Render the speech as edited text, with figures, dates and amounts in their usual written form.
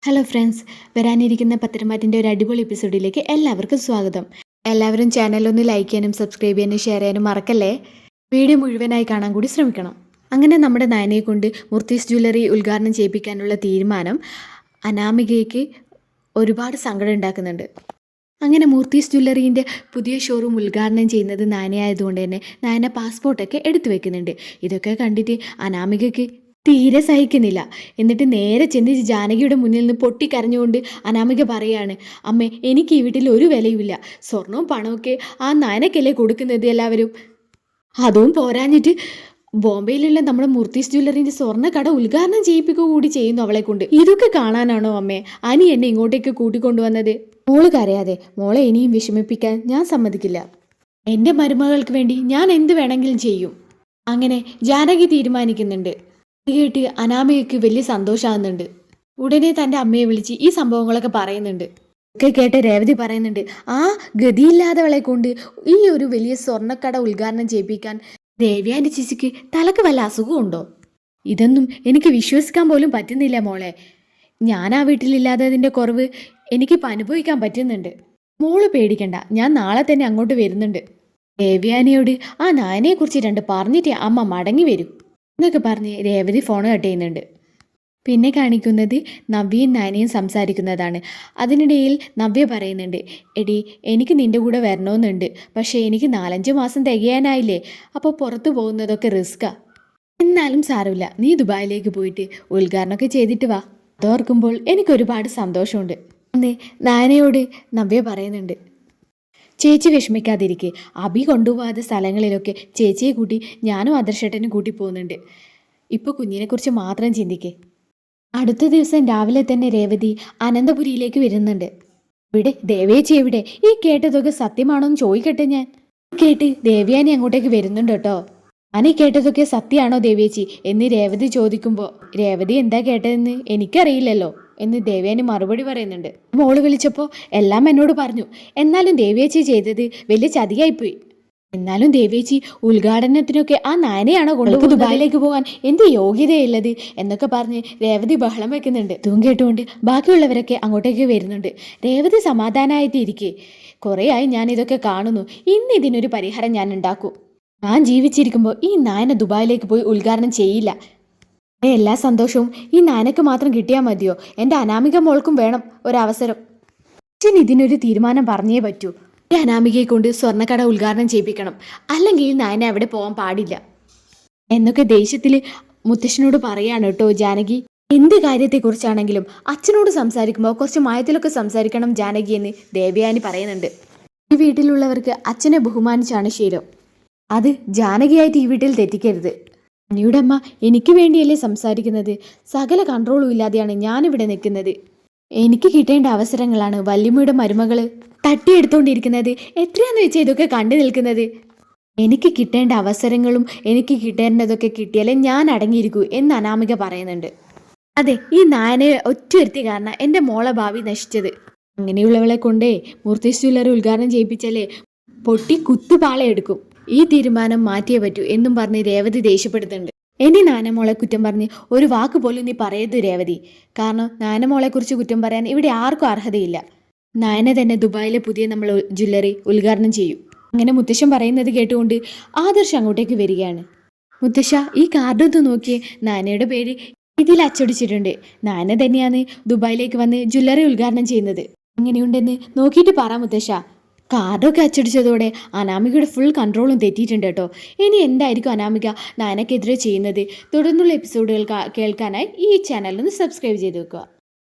Hello friends, വരാനിരിക്കുന്ന പത്തരമാറ്റിൻ്റെ ഒരു അടിപൊളി എപ്പിസോഡിലേക്ക് എല്ലാവർക്കും സ്വാഗതം. എല്ലാവരും ചാനലൊന്ന് ലൈക്ക് ചെയ്യാനും സബ്സ്ക്രൈബ് ചെയ്യാനും ഷെയർ ചെയ്യാനും മറക്കല്ലേ. വീഡിയോ മുഴുവനായി കാണാൻ കൂടി ശ്രമിക്കണം. അങ്ങനെ നമ്മുടെ നയനയെ കൊണ്ട് മൂർത്തീസ് ജ്വല്ലറി ഉദ്ഘാടനം ചെയ്യിപ്പിക്കാനുള്ള തീരുമാനം അനാമികയ്ക്ക് ഒരുപാട് സങ്കടം ഉണ്ടാക്കുന്നുണ്ട്. അങ്ങനെ മൂർത്തീസ് ജ്വല്ലറീൻ്റെ പുതിയ ഷോറൂം ഉദ്ഘാടനം ചെയ്യുന്നത് നയനയായതുകൊണ്ട് തന്നെ നയന പാസ്പോർട്ടൊക്കെ എടുത്തു വെക്കുന്നുണ്ട്. ഇതൊക്കെ കണ്ടിട്ട് അനാമികയ്ക്ക് തീരെ സഹിക്കുന്നില്ല. എന്നിട്ട് നേരെ ചെന്ന് ജാനകിയുടെ മുന്നിൽ നിന്ന് പൊട്ടിക്കരഞ്ഞുകൊണ്ട് അനാമിക പറയാണ്, അമ്മേ, എനിക്ക് ഈ വീട്ടിൽ ഒരു വിലയുമില്ല. സ്വർണവും പണമൊക്കെ ആ നയനക്കല്ലേ കൊടുക്കുന്നത് എല്ലാവരും. അതും പോരാഞ്ഞിട്ട് ബോംബെയിലുള്ള നമ്മുടെ മൂർത്തീസ് ജ്വല്ലറിൻ്റെ സ്വർണ്ണക്കട ഉദ്ഘാടനം ചെയ്യിപ്പിക്കുക കൂടി ചെയ്യുന്നു അവളെ കൊണ്ട്. ഇതൊക്കെ കാണാനാണോ അമ്മേ അനി എന്നെ ഇങ്ങോട്ടേക്ക് കൂട്ടിക്കൊണ്ടുവന്നത്? മോള് കരയാതെ, മോളെ ഇനിയും വിഷമിപ്പിക്കാൻ ഞാൻ സമ്മതിക്കില്ല. എൻ്റെ മരുമകൾക്ക് വേണ്ടി ഞാൻ എന്ത് വേണമെങ്കിലും ചെയ്യും. അങ്ങനെ ജാനകി തീരുമാനിക്കുന്നുണ്ട്. കേട്ട് അനാമികയ്ക്ക് വലിയ സന്തോഷമാകുന്നുണ്ട്. ഉടനെ തൻ്റെ അമ്മയെ വിളിച്ച് ഈ സംഭവങ്ങളൊക്കെ പറയുന്നുണ്ട്. ഒക്കെ കേട്ട് രേവതി പറയുന്നുണ്ട്, ആ ഗതിയില്ലാത്തവളെ കൊണ്ട് ഈ ഒരു വലിയ സ്വർണ്ണക്കട ഉദ്ഘാടനം ചെയ്യിപ്പിക്കാൻ ദേവ്യാൻ്റെ ചേച്ചിക്ക് തലക്ക് വല്ല അസുഖമുണ്ടോ? ഇതൊന്നും എനിക്ക് വിശ്വസിക്കാൻ പോലും പറ്റുന്നില്ല മോളെ. ഞാൻ ആ വീട്ടിലില്ലാത്തതിൻ്റെ കുറവ് എനിക്കിപ്പോൾ അനുഭവിക്കാൻ പറ്റുന്നുണ്ട്. മോള് പേടിക്കണ്ട, ഞാൻ നാളെ തന്നെ അങ്ങോട്ട് വരുന്നുണ്ട്. ദേവ്യാനിയോട് ആ നായനെക്കുറിച്ച് രണ്ട് പറഞ്ഞിട്ട് അമ്മ മടങ്ങി വരും എന്നൊക്കെ പറഞ്ഞ് രേവതി ഫോൺ കട്ട് ചെയ്യുന്നുണ്ട്. പിന്നെ കാണിക്കുന്നത് നവ്യയും നാനയും സംസാരിക്കുന്നതാണ്. അതിനിടയിൽ നവ്യ പറയുന്നുണ്ട്, എടി, എനിക്ക് നിൻ്റെ കൂടെ വരണമെന്നുണ്ട്. പക്ഷേ എനിക്ക് 4-5 മാസം തികയാനായില്ലേ. അപ്പോൾ പുറത്തു പോകുന്നതൊക്കെ റിസ്ക്കാ. എന്നാലും സാരമില്ല, നീ ദുബായിലേക്ക് പോയിട്ട് ഉദ്ഘാടനമൊക്കെ ചെയ്തിട്ട് വാ. അതോർക്കുമ്പോൾ എനിക്കൊരുപാട് സന്തോഷമുണ്ട് എന്ന് നാനയോട് നവ്യ പറയുന്നുണ്ട്. ചേച്ചി വിഷമിക്കാതിരിക്കെ, അഭി കൊണ്ടുപോകാത്ത സ്ഥലങ്ങളിലൊക്കെ ചേച്ചിയെ കൂട്ടി ഞാനും ആദർശേട്ടനും കൂട്ടി പോകുന്നുണ്ട്. ഇപ്പോൾ കുഞ്ഞിനെക്കുറിച്ച് മാത്രം ചിന്തിക്കേ. അടുത്ത ദിവസം രാവിലെ തന്നെ രേവതി അനന്തപുരിയിലേക്ക് വരുന്നുണ്ട്. ഇവിടെ ദേവേച്ചി എവിടെ? ഈ കേട്ടതൊക്കെ സത്യമാണോ എന്ന് ചോദിക്കട്ടെ ഞാൻ. കേട്ട് ദേവ്യാനി അങ്ങോട്ടേക്ക് വരുന്നുണ്ട് കേട്ടോ. ഞാൻ ഈ കേട്ടതൊക്കെ സത്യമാണോ ദേവേച്ചി എന്ന് രേവതി ചോദിക്കുമ്പോൾ, രേവതി എന്താ കേട്ടതെന്ന് എനിക്കറിയില്ലല്ലോ എന്ന് ദേവ്യാനി മറുപടി പറയുന്നുണ്ട്. മോള് വിളിച്ചപ്പോൾ എല്ലാം എന്നോട് പറഞ്ഞു. എന്നാലും ദേവേച്ചി ചെയ്തത് വലിയ ചതിയായിപ്പോയി. എന്നാലും ദേവേച്ചി ഉദ്ഘാടനത്തിനൊക്കെ ആ നായനെയാണോ കൊണ്ടുപോകുന്നത്? ദുബായിലേക്ക് പോകാൻ എന്ത് യോഗ്യതയുള്ളത് എന്നൊക്കെ പറഞ്ഞ് രേവതി ബഹളം വെക്കുന്നുണ്ട്. ഇതും കേട്ടുകൊണ്ട് ബാക്കിയുള്ളവരൊക്കെ അങ്ങോട്ടേക്ക് വരുന്നുണ്ട്. രേവതി സമാധാനമായിട്ട് ഇരിക്കേ. കുറേയായി ഞാൻ ഇതൊക്കെ കാണുന്നു. ഇന്ന് ഇതിനൊരു പരിഹാരം ഞാൻ ഉണ്ടാക്കും. ഞാൻ ജീവിച്ചിരിക്കുമ്പോൾ ഈ നായന ദുബായിലേക്ക് പോയി ഉദ്ഘാടനം ചെയ്യില്ല. എല്ലാ സന്തോഷവും ഈ നായനക്ക് മാത്രം കിട്ടിയാൽ മതിയോ? എൻ്റെ അനാമിക മോൾക്കും വേണം ഒരവസരം. അച്ഛൻ ഇതിനൊരു തീരുമാനം പറഞ്ഞേ പറ്റൂ. ഈ അനാമികയെ കൊണ്ട് സ്വർണ്ണക്കട ഉദ്ഘാടനം ചെയ്യിപ്പിക്കണം. അല്ലെങ്കിൽ ഈ നായന അവിടെ പോകാൻ പാടില്ല എന്നൊക്കെ ദേഷ്യത്തിൽ മുത്തശ്ശനോട് പറയാണ് കേട്ടോ ജാനകി. എന്ത് കാര്യത്തെക്കുറിച്ചാണെങ്കിലും അച്ഛനോട് സംസാരിക്കുമ്പോൾ കുറച്ച് മയത്തിലൊക്കെ സംസാരിക്കണം ജാനകി എന്ന് ദേവയാനി പറയുന്നുണ്ട്. ഈ വീട്ടിലുള്ളവർക്ക് അച്ഛനെ ബഹുമാനിച്ചാണ് ശീലം. അത് ജാനകിയായിട്ട് ഈ വീട്ടിൽ തെറ്റിക്കരുത്. അനിയുടെ അമ്മ എനിക്ക് വേണ്ടിയല്ലേ സംസാരിക്കുന്നത്. സകല കൺട്രോളും ഇല്ലാതെയാണ് ഞാനിവിടെ നിൽക്കുന്നത്. എനിക്ക് കിട്ടേണ്ട അവസരങ്ങളാണ് വല്യമ്മയുടെ മരുമകള് തട്ടിയെടുത്തോണ്ടിരിക്കുന്നത്. എത്രയാന്ന് വെച്ചാൽ ഇതൊക്കെ കണ്ടു നിൽക്കുന്നത്. എനിക്ക് കിട്ടേണ്ട അവസരങ്ങളും എനിക്ക് കിട്ടേണ്ടതൊക്കെ കിട്ടിയാലേ ഞാൻ അടങ്ങിയിരിക്കൂ എന്ന് അനാമിക പറയുന്നുണ്ട്. അതെ, ഈ നായനെ ഒറ്റയൊരുത്തി കാരണം എൻ്റെ മോളെ ഭാവി നശിച്ചത്. അങ്ങനെയുള്ളവളെ കൊണ്ടേ മൂർത്തീസ് ജ്വല്ലറി ഉദ്ഘാടനം ചെയ്യിപ്പിച്ചാലേ പൊട്ടി കുത്തുപാള എടുക്കും. ഈ തീരുമാനം മാറ്റിയേ പറ്റൂ എന്നും പറഞ്ഞ് രേവതി ദേഷ്യപ്പെടുന്നുണ്ട്. എൻ്റെ നാനമോളെ കുറ്റം പറഞ്ഞ് ഒരു വാക്ക് പോലും നീ പറയരുത് രേവതി. കാരണം നാനമോളെക്കുറിച്ച് കുറ്റം പറയാൻ ഇവിടെ ആർക്കും അർഹതയില്ല. നായന തന്നെ ദുബായിലെ പുതിയ നമ്മൾ ജ്വല്ലറി ഉദ്ഘാടനം ചെയ്യും. അങ്ങനെ മുത്തശ്ശൻ പറയുന്നത് കേട്ടുകൊണ്ട് ആദർശ് അങ്ങോട്ടേക്ക് വരികയാണ്. മുത്തശ്ശ, ഈ കാർഡൊന്ന് നോക്കിയേ. നാനയുടെ പേര് ഇതിൽ അച്ചടിച്ചിട്ടുണ്ട്. നാന തന്നെയാണ് ദുബായിലേക്ക് വന്ന് ജ്വല്ലറി ഉദ്ഘാടനം ചെയ്യുന്നത്. എങ്ങനെയുണ്ടെന്ന് നോക്കിയിട്ട് പറ മുത്തശ്ശ. കാർഡൊക്കെ അച്ചടിച്ചതോടെ അനാമികയുടെ ഫുൾ കൺട്രോളും തെറ്റിയിട്ടുണ്ട് കേട്ടോ. ഇനി എന്തായിരിക്കും അനാമിക നായനക്കെതിരെ ചെയ്യുന്നത്? തുടർന്നുള്ള എപ്പിസോഡുകൾ കേൾക്കാനായി ഈ ചാനലൊന്ന് സബ്സ്ക്രൈബ് ചെയ്ത് വെക്കുക.